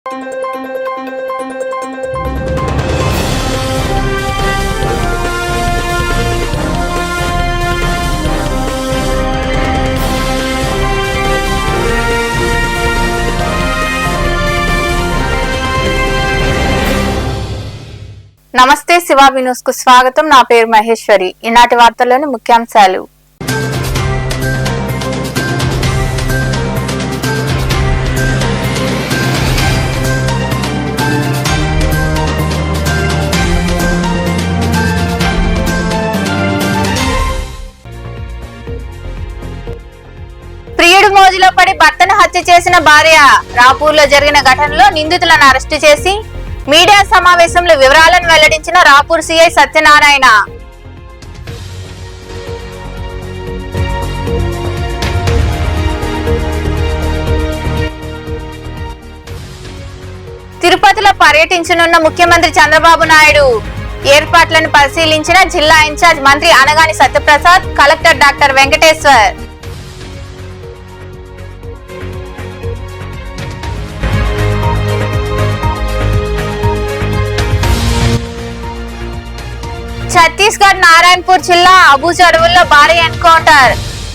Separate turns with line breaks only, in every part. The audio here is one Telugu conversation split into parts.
నమస్తే శివాబి న్యూస్ కు స్వాగతం. నా పేరు మహేశ్వరి. ఈనాటి వార్తల్లోని ముఖ్యాంశాలు. ప్రియుడు మోజులో పడి భర్తను హత్య చేసిన భార్య. రాపూర్లో జరిగిన ఘటనలో నిందితులను అరెస్టు చేసి మీడియా సమావేశంలో వివరాలను వెల్లడించిన రాపూర్ సిఐ సత్యనారాయణ. తిరుపతిలో పర్యటించనున్న ముఖ్యమంత్రి చంద్రబాబు నాయుడు. ఏర్పాట్లను పరిశీలించిన జిల్లా ఇన్ఛార్జ్ మంత్రి అనగాని సత్యప్రసాద్, కలెక్టర్ డాక్టర్ వెంకటేశ్వర్. ఛత్తీస్గఢ్ నారాయణపూర్ జిల్లా అబూజ్ అడవుల్లో భారీ ఎన్కౌంటర్.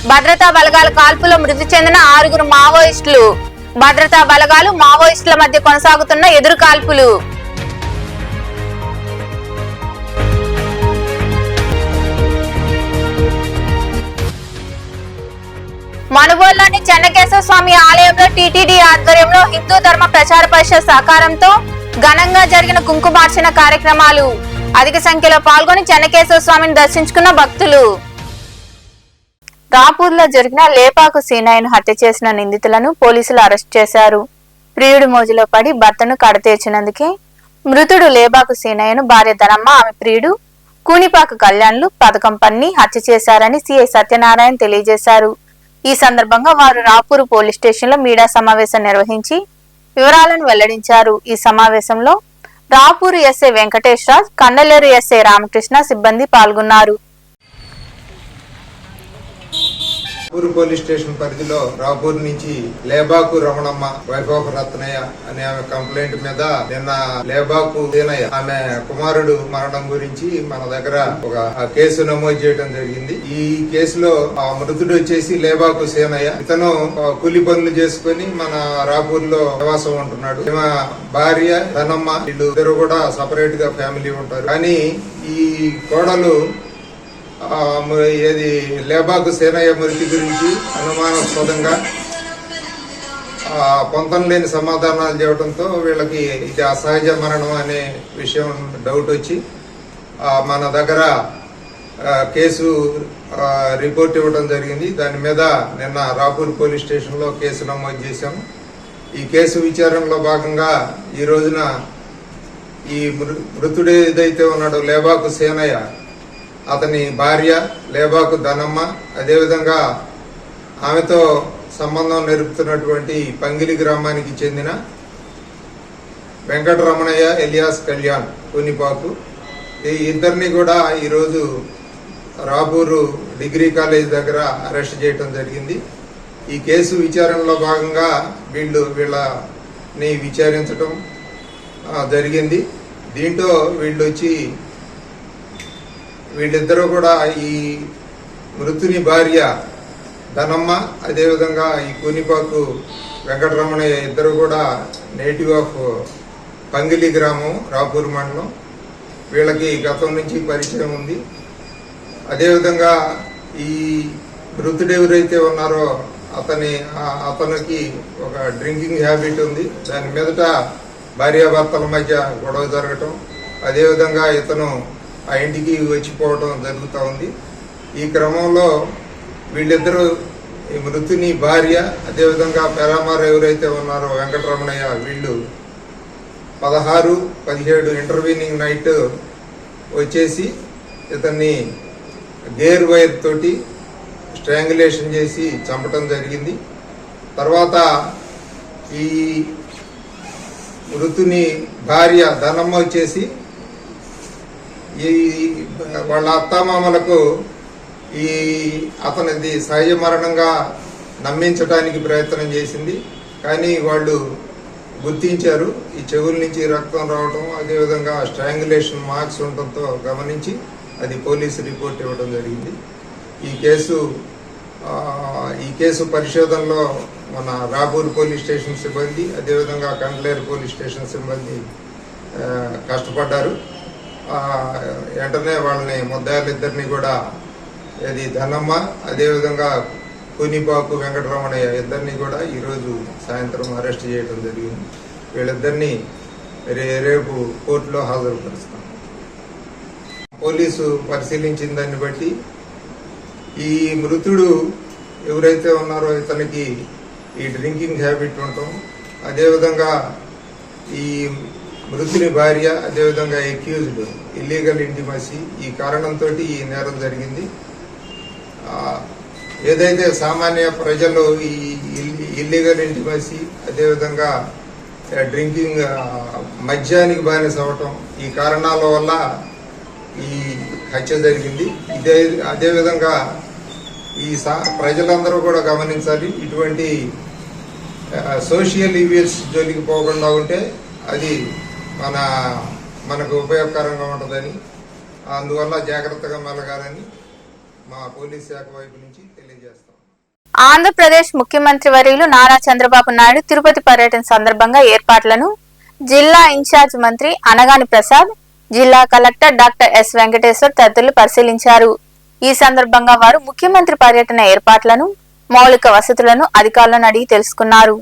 భద్రతా బలగాల కాల్పులో మృతి చెందిన 6 మావోయిస్టులు. భద్రతా బలగాలు మావోయిస్టుల మధ్య కొనసాగుతున్న ఎదురు కాల్పులు. మనుబోలులోని చెన్నకేశవ స్వామి ఆలయంలో టీటీడీ ఆధ్వర్యంలో హిందూ ధర్మ ప్రచార పరిషత్ సహకారంతో ఘనంగా జరిగిన కుంకుమార్చన కార్యక్రమాలు. అధిక సంఖ్యలో పాల్గొని చెన్నకేశవ స్వామిని దర్శించుకున్న భక్తులు. రాపూర్లో జరిగిన లేపాకు సీనయ్యను హత్య చేసిన నిందితులను పోలీసులు అరెస్ట్ చేశారు. ప్రియుడి మోజులో పడి భర్తను కడతీర్చినందుకే మృతుడు లేపాకు సీనయ్యను భార్య ధనమ్మ, ఆమె ప్రియుడు కూనిపాక కళ్యాణ్లు పథకం పన్ని హత్య చేశారని సిఐ సత్యనారాయణ తెలియజేశారు. ఈ సందర్భంగా వారు రాపూర్ పోలీస్ స్టేషన్ లో మీడియా సమావేశం నిర్వహించి వివరాలను వెల్లడించారు. ఈ సమావేశంలో రాపూర్ ఎస్ఐ వెంకటేష్ రాజ్, కండలేరు ఎస్ఐ రామకృష్ణ సిబ్బంది పాల్గొన్నారు.
రాపూర్ పోలీస్ స్టేషన్ పరిధిలో రాపూర్ నుంచి లేబాకు రమణమ్మ, వైఫ్ ఆఫ్ రత్నయ్య అనే ఆమె కంప్లైంట్ మీద నిన్న లేబాకు సీనయ్య ఆమె కుమారుడు మరణం గురించి మన దగ్గర ఒక కేసు నమోదు చేయడం జరిగింది. ఈ కేసులో ఆ మృతుడు వచ్చేసి లేబాకు సీనయ్య. ఇతను కూలి పనులు చేసుకుని మన రాపూర్ లో నివాసం ఉంటున్నాడు. ఈమె భార్య ధనమ్మ, వీళ్ళు ఇద్దరు కూడా సపరేట్ గా ఫ్యామిలీ ఉంటారు. కానీ ఈ కోడలు ఏది లేబాకు సేనయ్య మృతి గురించి అనుమానాస్పదంగా పొంతం లేని సమాధానాలు చేయడంతో వీళ్ళకి ఇది అసహజ మరణం అనే విషయం డౌట్ వచ్చి మన దగ్గర కేసు రిపోర్ట్ ఇవ్వడం జరిగింది. దాని మీద నిన్న రాపూర్ పోలీస్ స్టేషన్లో కేసు నమోదు చేశాము. ఈ కేసు విచారణలో భాగంగా ఈ రోజున ఈ మృతుడు ఏదైతే ఉన్నాడో లేబాకు సేనయ్య, అతని భార్య లేబాకు ధనమ్మ, అదేవిధంగా ఆమెతో సంబంధం నెరుపుతున్నటువంటి పంగిలి గ్రామానికి చెందిన వెంకటరమణయ్య ఎలియాస్ కళ్యాణ్ కూనిపాకు, ఈ ఇద్దరిని కూడా ఈరోజు రాపూరు డిగ్రీ కాలేజ్ దగ్గర అరెస్ట్ చేయడం జరిగింది. ఈ కేసు విచారణలో భాగంగా వీళ్ళని విచారించడం జరిగింది. దీంట్లో వీళ్ళిద్దరూ కూడా ఈ మృతుని భార్య ధనమ్మ, అదేవిధంగా ఈ కూనిపాకు వెంకటరమణయ్య ఇద్దరు కూడా నేటివ్ ఆఫ్ పంగిలి గ్రామం, రాపూర్ మండలం. వీళ్ళకి గతం నుంచి పరిచయం ఉంది. అదేవిధంగా ఈ మృతుడు ఎవరైతే ఉన్నారో అతనికి ఒక డ్రింకింగ్ హ్యాబిట్ ఉంది. దాని మీదట భార్యాభర్తల మధ్య గొడవ జరగటం, అదేవిధంగా ఇతను ఆ ఇంటికి వచ్చిపోవడం జరుగుతూ ఉంది. ఈ క్రమంలో వీళ్ళిద్దరూ ఈ మృతుని భార్య, అదేవిధంగా పెరామార్ ఎవరైతే ఉన్నారో వెంకటరమణయ్య, వీళ్ళు 16, 17 ఇంటర్వ్యూనింగ్ నైట్ వచ్చేసి ఇతన్ని గేర్ వైర్ తోటి స్ట్రాంగులేషన్ చేసి చంపటం జరిగింది. తర్వాత ఈ మృతుని భార్య ధనమ్మ వచ్చేసి ఈ వాళ్ళ అత్తామామలకు అతనిది సహజ మరణంగా నమ్మించడానికి ప్రయత్నం చేసింది. కానీ వాళ్ళు గుర్తించారు. ఈ చెవుల నుంచి రక్తం రావడం, అదేవిధంగా స్ట్రాంగులేషన్ మార్క్స్ ఉండటంతో గమనించి అది పోలీసు రిపోర్ట్ ఇవ్వడం జరిగింది. ఈ కేసు పరిశోధనలో మన రాపూర్ పోలీస్ స్టేషన్ సిబ్బంది, అదేవిధంగా కండ్లేరు పోలీస్ స్టేషన్ సిబ్బంది కష్టపడ్డారు. వెంటనే వాళ్ళని ముద్దాయిలిద్దరిని కూడా ధనమ్మ, అదేవిధంగా కూనిపాకు వెంకటరమణయ్య ఇద్దరిని కూడా ఈరోజు సాయంత్రం అరెస్ట్ చేయడం జరిగింది. వీళ్ళిద్దరిని రేపు కోర్టులో హాజరుపరుస్తాం. పోలీసు పరిశీలించిన దాన్ని బట్టి ఈ మృతుడు ఎవరైతే ఉన్నారో ఇతనికి ఈ డ్రింకింగ్ హ్యాబిట్ ఉండటం, అదేవిధంగా ఈ మృతుని భార్య, అదేవిధంగా అక్యూజ్డ్ ఇల్లీగల్ ఇంటిమసీ, ఈ కారణంతో ఈ నేరం జరిగింది. ఏదైతే సామాన్య ప్రజలు ఈ ఇల్లీగల్ ఇంటిమసీ, అదేవిధంగా డ్రింకింగ్, మద్యానికి బానిస అవటం, ఈ కారణాల వల్ల ఈ హత్య జరిగింది. అదేవిధంగా ఈ ప్రజలందరూ కూడా గమనించాలి. ఇటువంటి సోషల్ ఈవెంట్స్ జోలికి పోకుండా ఉంటే అది మనకు ఉపయోగకరంగా ఉంటుందని, అందువల్ల జాగ్రత్తగా మెలగాలని మా పోలీస్ శాఖ వైపు నుంచి తెలియజేస్తాం.
ఆంధ్రప్రదేశ్ ముఖ్యమంత్రి వర్యులు నారా చంద్రబాబు నాయుడు తిరుపతి పర్యటన సందర్భంగా ఏర్పాట్లను జిల్లా ఇన్ఛార్జ్ మంత్రి అనగాని ప్రసాద్, జిల్లా కలెక్టర్ డాక్టర్ ఎస్ వెంకటేశ్వర్ తదితరులు పరిశీలించారు. ఈ సందర్భంగా వారు ముఖ్యమంత్రి పర్యటన ఏర్పాట్లను, మౌలిక వసతులను అధికారులను అడిగి తెలుసుకున్నారు.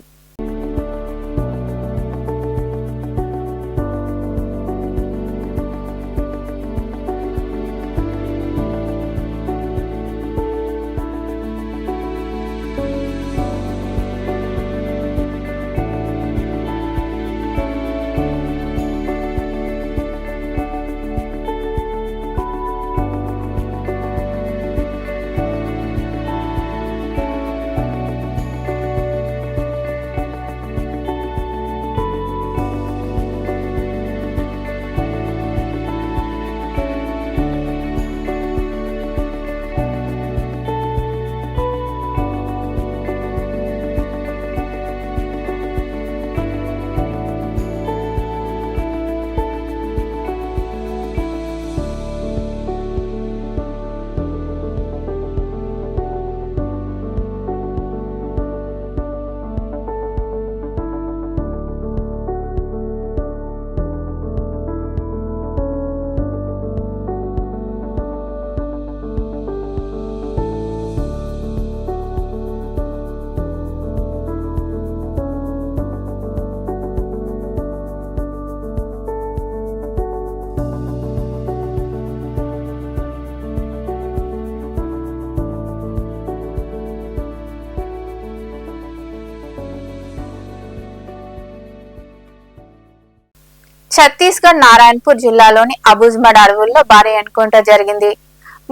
ఛత్తీస్గఢ్ నారాయణపూర్ జిల్లాలోని అబుజ్మడ్ అడవుల్లో భారీ ఎన్కౌంటర్ జరిగింది.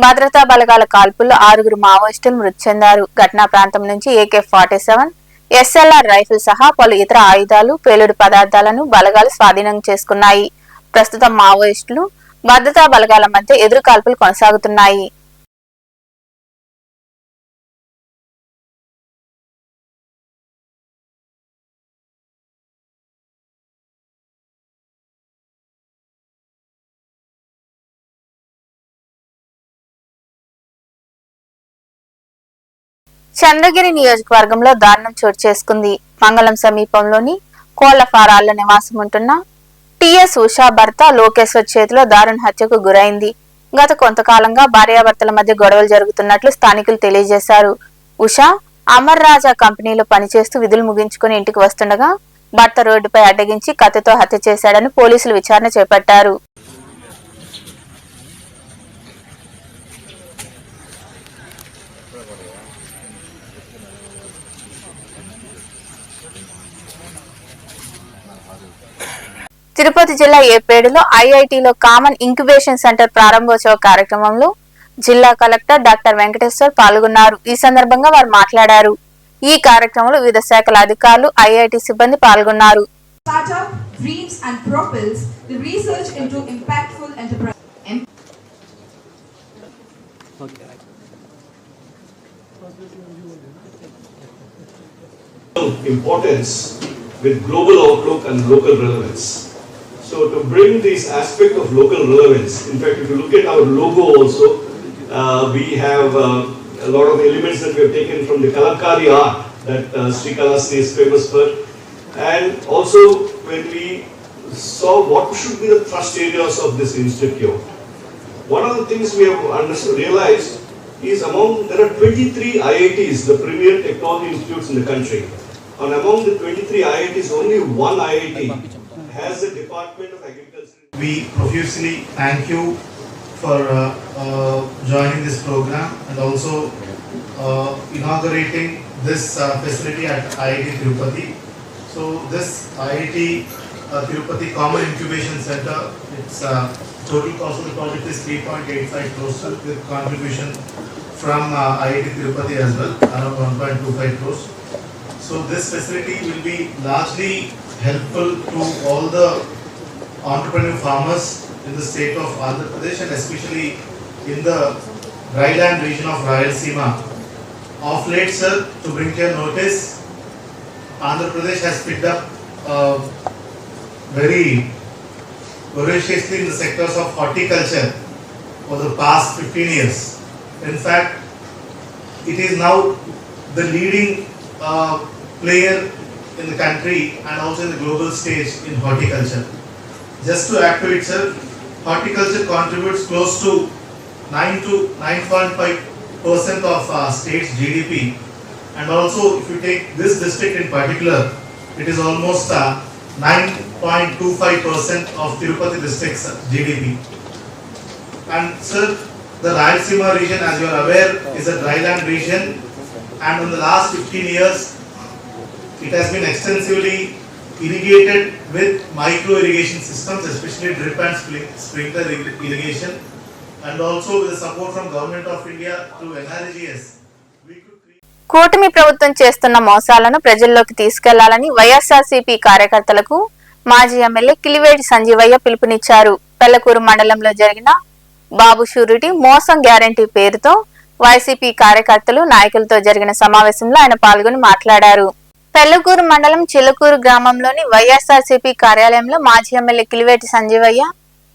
భద్రతా బలగాల కాల్పుల్లో 6 మావోయిస్టులు మృతి చెందారు. ఘటనా ప్రాంతం నుంచి AK-47, SLR రైఫిల్ సహా పలు ఇతర ఆయుధాలు, పేలుడు పదార్థాలను బలగాలు స్వాధీనం చేసుకున్నాయి. ప్రస్తుతం మావోయిస్టులు, భద్రతా బలగాల మధ్య ఎదురు కాల్పులు కొనసాగుతున్నాయి. చంద్రగిరి నియోజకవర్గంలో దారుణం చోటు చేసుకుంది. మంగళం సమీపంలోని కోళ్ల ఫారాల్లో నివాసం ఉంటున్న TS ఉషా భర్త లోకేశ్వర్ చేతిలో దారుణ హత్యకు గురైంది. గత కొంతకాలంగా భార్యాభర్తల మధ్య గొడవలు జరుగుతున్నట్లు స్థానికులు తెలియజేశారు. ఉషా అమర్ రాజా కంపెనీలో పనిచేస్తూ విధులు ముగించుకుని ఇంటికి వస్తుండగా భర్త రోడ్డుపై అడ్డగించి కత్తితో హత్య చేశాడని పోలీసులు విచారణ చేపట్టారు. తిరుపతి జిల్లా ఏపేడులో IITలో కామన్ ఇంక్యుబేషన్ సెంటర్ ప్రారంభోత్సవ కార్యక్రమంలో జిల్లా కలెక్టర్ డాక్టర్ వెంకటేశ్వర్ పాల్గొన్నారు. ఈ సందర్భంగా వారు మాట్లాడారు. ఈ కార్యక్రమంలో వివిధ శాఖల అధికారులు, IIT సిబ్బంది పాల్గొన్నారు.
Importance with global outlook and local relevance. So to bring this aspect of local relevance, in fact, if you look at our logo also, we have a lot of elements that we have taken from the Kalamkari art that Srikalahasti is famous for. And also when we saw what should be the thrust areas of this institute, one of the things we have realized is there are 23 IITs, the premier technology institutes in the country. And among the 23 IITs, only one IIT has a Department of Agriculture.
We profusely thank you for joining this program and also inaugurating this facility at IIT Tirupati. So this IIT Tirupati Common Incubation Center, its total cost of the project is 3.85 crores with contribution from IIT Tirupati as well, around 1.25 crores. So this facility will be largely helpful to all the entrepreneur farmers in the state of Andhra Pradesh and especially in the dryland region of Rayalaseema. Of late, sir, to bring to your notice, Andhra Pradesh has picked up very voraciously in the sectors of horticulture for the past 15 years. In fact, it is now the leading player in the country and also in the global stage in horticulture. Just to add to it, sir, horticulture contributes close to 9 to 9.5% of state's GDP, and also if you take this district in particular, it is almost 9.25% of Tirupati district's GDP. And sir, the Rayalaseema region, as you are aware, is a dryland region, and in the last 15 years, it has been extensively irrigated with micro irrigation systems, especially drip and sprinkler irrigation, and also with the support from Government of India through NRGS.
కూటమి ప్రభుత్వం చేస్తున్న మోసాలను ప్రజల్లోకి తీసుకెళ్లాలని వైఎస్ఆర్సీపీ కార్యకర్తలకు మాజీ ఎమ్మెల్యే కిలివేటి సంజీవయ్య పిలుపునిచ్చారు. పెళ్లకూరు మండలంలో జరిగిన బాబు షూరిటీ మోసం గ్యారంటీ పేరుతో వైసీపీ కార్యకర్తలు నాయకులతో జరిగిన సమావేశంలో ఆయన పాల్గొని మాట్లాడారు. పెళ్లకూరు మండలం చిలకూరు గ్రామంలోని వైఎస్ఆర్సీపీ కార్యాలయంలో మాజీ ఎమ్మెల్యే కిలివేటి సంజీవయ్య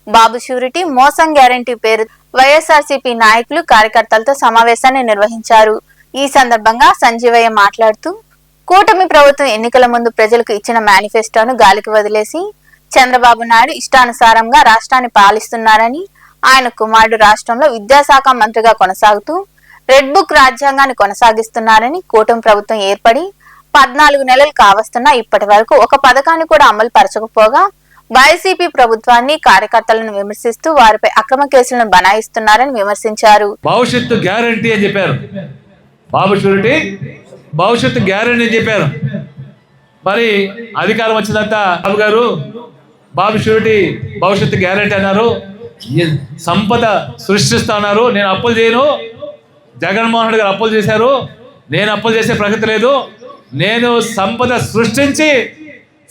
బాబు షూరిటీ మోసం గ్యారంటీ పేరు వైఎస్ఆర్సీపీ నాయకులు కార్యకర్తలతో సమావేశాన్ని నిర్వహించారు. ఈ సందర్భంగా సంజీవయ్య మాట్లాడుతూ కూటమి ప్రభుత్వం ఎన్నికల ముందు ప్రజలకు ఇచ్చిన మేనిఫెస్టోను గాలికి వదిలేసి చంద్రబాబు నాయుడు ఇష్టానుసారంగా రాష్ట్రాన్ని పాలిస్తున్నారని, ఆయన కుమారుడు రాష్ట్రంలో విద్యాశాఖ మంత్రిగా కొనసాగుతూ రెడ్ బుక్ రాజ్యాంగాన్ని కొనసాగిస్తున్నారని, కూటమి ప్రభుత్వం ఏర్పడి 14 నెలలు కావస్తున్నా ఇప్పటి వరకు ఒక పథకాన్ని కూడా అమలు పరచకపోగా వైసీపీ ప్రభుత్వాన్ని కార్యకర్తలను విమర్శిస్తూ వారిపై అక్రమ కేసులను బనాయిస్తున్నారని విమర్శించారు.
భవిష్యత్తు గ్యారంటీ అని చెప్పారు, బాబు షూరిటీ భవిష్యత్తు గ్యారంటీ అని చెప్పారు. మరి అధికారం వచ్చినంత బాబు గారు బాబు షూరిటీ భవిష్యత్తు గ్యారంటీ అన్నారు, సంపద సృష్టిస్తున్నారు. నేను అప్పులు చేయను, జగన్మోహన్ రెడ్డి గారు అప్పులు చేశారు, నేను అప్పులు చేసే ప్రగతి లేదు, నేను సంపద సృష్టించి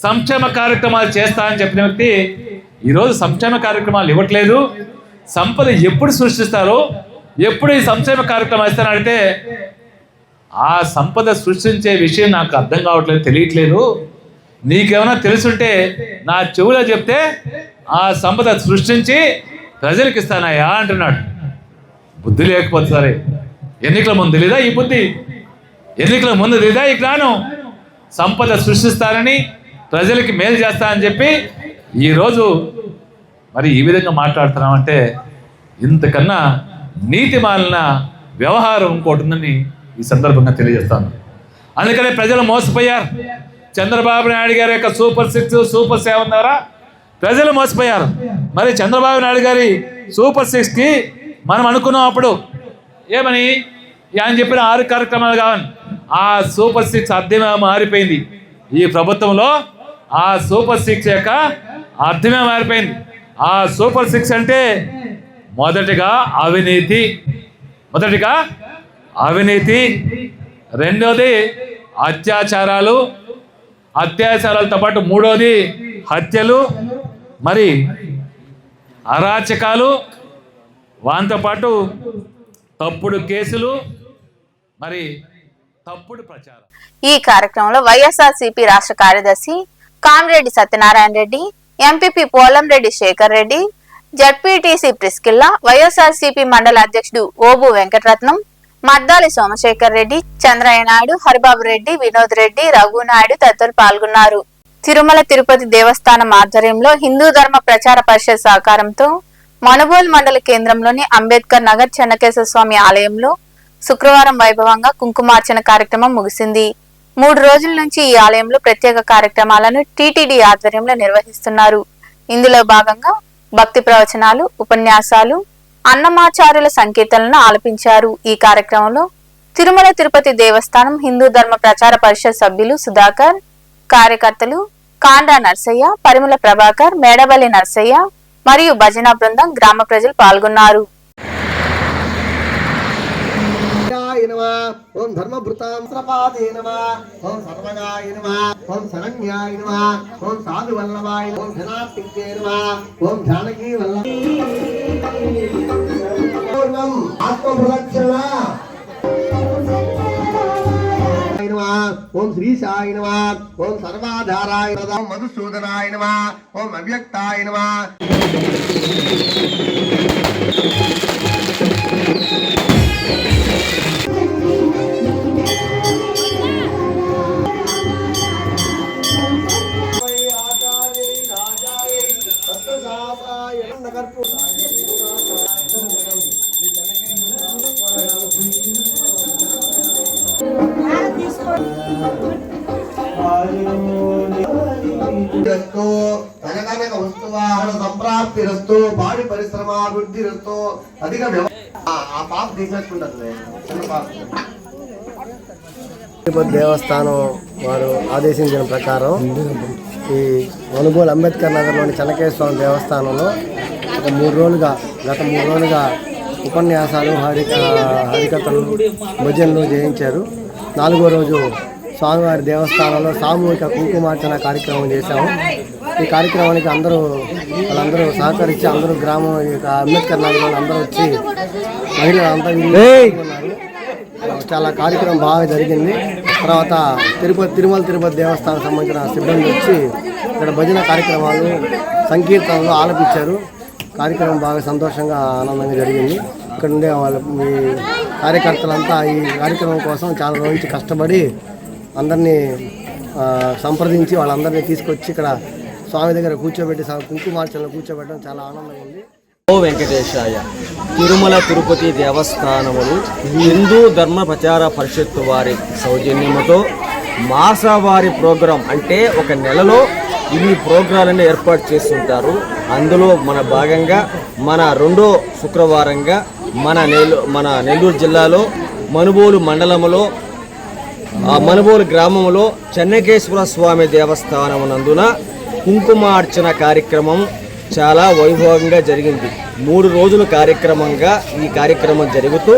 సంక్షేమ కార్యక్రమాలు చేస్తా అని చెప్పిన వ్యక్తి ఈరోజు సంక్షేమ కార్యక్రమాలు ఇవ్వట్లేదు. సంపద ఎప్పుడు సృష్టిస్తారో, ఎప్పుడు ఈ సంక్షేమ కార్యక్రమాలు ఇస్తానంటే ఆ సంపద సృష్టించే విషయం నాకు అర్థం కావట్లేదు, తెలియట్లేదు. నీకేమైనా తెలుసుంటే నా చెవులో చెప్తే ఆ సంపద సృష్టించి ప్రజలకు ఇస్తానయ్యా అంటున్నాడు. బుద్ధి లేకపోతే సరే, ఎన్నికల ముందు తెలీదా ఈ బుద్ధి? ఎన్నికల ముందు తెలీదా ఈ జ్ఞానం? సంపద సృష్టిస్తారని, ప్రజలకి మేలు చేస్తానని చెప్పి ఈరోజు మరి ఈ విధంగా మాట్లాడుతున్నామంటే ఇంతకన్నా నీతి మాలిన వ్యవహారం ఇంకోటి ఉందని ఈ సందర్భంగా తెలియజేస్తాను. అందుకనే ప్రజలు మోసపోయారు. చంద్రబాబు నాయుడు గారి యొక్క సూపర్ 6, సూపర్ 7 ద్వారా ప్రజలు మోసపోయారు. మరి చంద్రబాబు నాయుడు గారి సూపర్ 6కి మనం అనుకున్నాం అప్పుడు ఏమని, ఆయన చెప్పిన 6 కార్యక్రమాలు కావాలి. ఆ సూపర్ 6 అర్థమే మారిపోయింది. ఈ ప్రభుత్వంలో ఆ సూపర్ 6 యొక్క అర్థమే మారిపోయింది. ఆ సూపర్ 6 అంటే మొదటిగా అవినీతి, రెండోది అత్యాచారాలతో పాటు మూడోది హత్యలు, మరి అరాచకాలు, వాటితో పాటు తప్పుడు కేసులు, మరి తప్పుడు ప్రచారం.
ఈ కార్యక్రమంలో వైఎస్ఆర్సీపీ రాష్ట్ర కార్యదర్శి Kamireddy Satyanarayana Reddy, MPP Polamreddy Shekar Reddy, ZPTC Priscilla, YSRCP మండల అధ్యక్షుడు ఓబు వెంకటరత్నం, మద్దాలి సోమశేఖర్ రెడ్డి, చంద్రయ్య నాయుడు, హరిబాబు రెడ్డి, వినోద్ రెడ్డి, రఘునాయుడు తదితరులు పాల్గొన్నారు. తిరుమల తిరుపతి దేవస్థానం ఆధ్వర్యంలో హిందూ ధర్మ ప్రచార పరిషత్ సహకారంతో మనుబోలు మండల కేంద్రంలోని అంబేద్కర్ నగర్ చెన్నకేశ్వర స్వామి ఆలయంలో శుక్రవారం వైభవంగా కుంకుమార్చన కార్యక్రమం ముగిసింది. 3 రోజుల నుంచి ఈ ఆలయంలో ప్రత్యేక కార్యక్రమాలను టీటీడీ ఆధ్వర్యంలో నిర్వహిస్తున్నారు. ఇందులో భాగంగా భక్తి ప్రవచనాలు, ఉపన్యాసాలు, అన్నమాచారుల సంకీర్తనలను ఆలపించారు. ఈ కార్యక్రమంలో తిరుమల తిరుపతి దేవస్థానం హిందూ ధర్మ ప్రచార పరిషత్ సభ్యులు సుధాకర్, కార్యకర్తలు కాండ్రా నర్సయ్య, పరిమళ ప్రభాకర్, మేడబల్లి నర్సయ్య మరియు భజన బృందం, గ్రామ ప్రజలు పాల్గొన్నారు.
ఓం ధర్మభృతాం శ్రపాదే నమః, ఓం సర్వగాయ నమః, ఓం శరణ్యాయ నమః, ఓం సాధువల్లభాయ నమః, ఓం ధనాత్తికే నమః, ఓం జానకీ వల్లభం ఆత్మప్రదక్షిణ ఓం శ్రీశాయ నమః, ఓం సర్వాధారాయ నమః, ఓం మధుసూదనాయ నమః, ఓం అవ్యక్తాయ నమః. కనకనక వస్తువాహన సంప్రాప్తిరస్తు, పాడి పరిశ్రమాభివృద్ధిరస్తు, అధిక ఆ పాప తీసేసుకుంటుంది. తిరుపతి దేవస్థానం వారు ఆదేశించిన ప్రకారం ఈ మనుబోలు అంబేద్కర్ నగర్లోని చెన్నకేశ్వర స్వామి దేవస్థానంలో గత 3 రోజులుగా ఉపన్యాసాలు, హరికథలు, భజనలు చేయించారు. 4వ రోజు స్వామివారి దేవస్థానంలో సామూహిక కుంకుమార్చన కార్యక్రమం చేశాము. ఈ కార్యక్రమానికి వాళ్ళందరూ సహకరించి అందరూ గ్రామం అంబేద్కర్ నగర్లో అందరూ వచ్చి మహిళలంతా ఉన్నారు. చాలా కార్యక్రమం బాగా జరిగింది. తర్వాత తిరుమల తిరుపతి దేవస్థానం సంబంధించిన సిబ్బంది వచ్చి ఇక్కడ భజన కార్యక్రమాలు, సంకీర్తనలు ఆలపించారు. కార్యక్రమం బాగా సంతోషంగా, ఆనందంగా జరిగింది. ఇక్కడ ఉండే ఈ కార్యకర్తలంతా ఈ కార్యక్రమం కోసం చాలా రోజుల నుంచి కష్టపడి అందరినీ సంప్రదించి వాళ్ళందరినీ తీసుకొచ్చి ఇక్కడ స్వామి దగ్గర కూర్చోబెట్టి కుంకుమార్చనలో కూర్చోబెట్టడం చాలా ఆనందంగా ఉంది.
ఓ వెంకటేశాయ. తిరుమల తిరుపతి దేవస్థానములు హిందూ ధర్మ ప్రచార పరిషత్తు వారి సౌజన్యముతో మాసవారి ప్రోగ్రాం అంటే ఒక నెలలో ఇవి ప్రోగ్రాలను ఏర్పాటు చేస్తుంటారు. అందులో మన భాగంగా మన 2వ శుక్రవారంగా మన నెల్లూరు జిల్లాలో మనుబోలు మండలంలో మనుబోలు గ్రామంలో చెన్నకేశ్వర స్వామి దేవస్థానం నందున కుంకుమార్చన కార్యక్రమం చాలా వైభవంగా జరిగింది. 3 రోజుల కార్యక్రమంగా ఈ కార్యక్రమం జరుగుతూ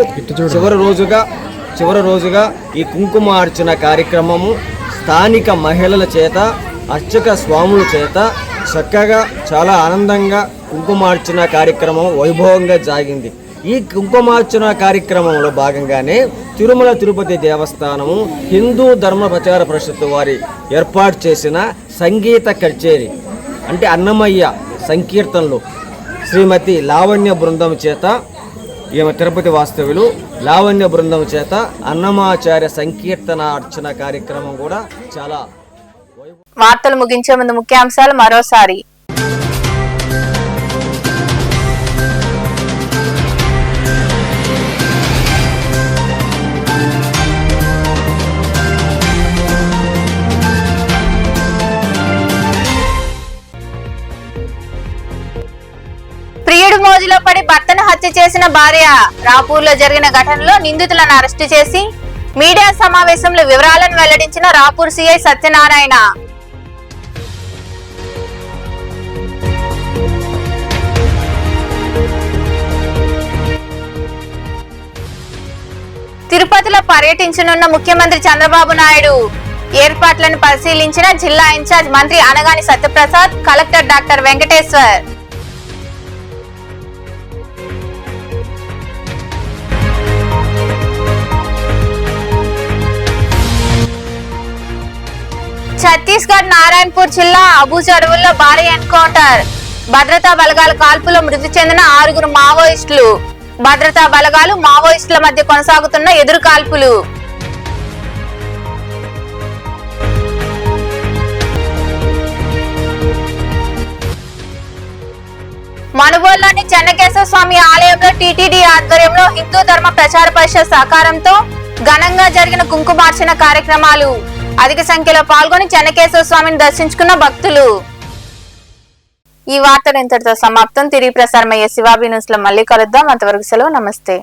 చివరి రోజుగా ఈ కుంకుమార్చన కార్యక్రమము స్థానిక మహిళల చేత, అర్చక స్వాముల చేత చక్కగా చాలా ఆనందంగా కుంకుమార్చన కార్యక్రమం వైభవంగా సాగింది. ఈ కుంకుమార్చన కార్యక్రమంలో భాగంగానే తిరుమల తిరుపతి దేవస్థానము హిందూ ధర్మ ప్రచార పరిషత్తు వారి ఏర్పాటు చేసిన సంగీత కచేరీ అంటే అన్నమయ్య సంకీర్తనలు శ్రీమతి లావణ్య బృందం చేత, ఈమె తిరుపతి వాస్తవ్యులు, లావణ్య బృందం చేత అన్నమాచార్య సంకీర్తన అర్చన కార్యక్రమం కూడా చాలా.
వార్తలు ముగించే ముందు ముఖ్యాంశాలు మరోసారి. ప్రియుడు మోజులో పడి భర్తను హత్య చేసిన భార్య. రాపూర్లో జరిగిన ఘటనలో నిందితులను అరెస్టు చేసి మీడియా సమావేశంలో వివరాలను వెల్లడించిన రాపూర్ సిఐ సత్యనారాయణ. తిరుపతిలో పర్యటించనున్న ముఖ్యమంత్రి చంద్రబాబు నాయుడు. ఏర్పాట్లను పరిశీలించిన జిల్లా ఇన్ఛార్జ్ మంత్రి అనగాని సత్యప్రసాద్, కలెక్టర్ డాక్టర్ వెంకటేశ్వర్. ఛత్తీస్గఢ్ నారాయణపూర్ జిల్లా అబూజ్ అడవుల్లో భారీ ఎన్కౌంటర్. భద్రతా బలగాల కాల్పులో మృతి చెందిన 6 మావోయిస్టులు. భద్రతా బలగాలు మావోయిస్టుల మధ్య కొనసాగుతున్న ఎదురు కాల్పులు. మనుబోలులోని చెన్నకేశవ స్వామి ఆలయంలో టీటీడీ ఆధ్వర్యంలో హిందూ ధర్మ ప్రచార పరిషత్ సహకారంతో ఘనంగా జరిగిన కుంకుమార్చన కార్యక్రమాలు. అధిక సంఖ్యలో పాల్గొని చెన్నకేశవ స్వామిని దర్శించుకున్న భక్తులు. ఈ వార్తలు ఇంతటితో సమాప్తం. తిరిగి ప్రసారమయ్యే శివాబి న్యూస్ లో మళ్ళీ కలుద్దాం. అంతవరకు సెలవు. నమస్తే.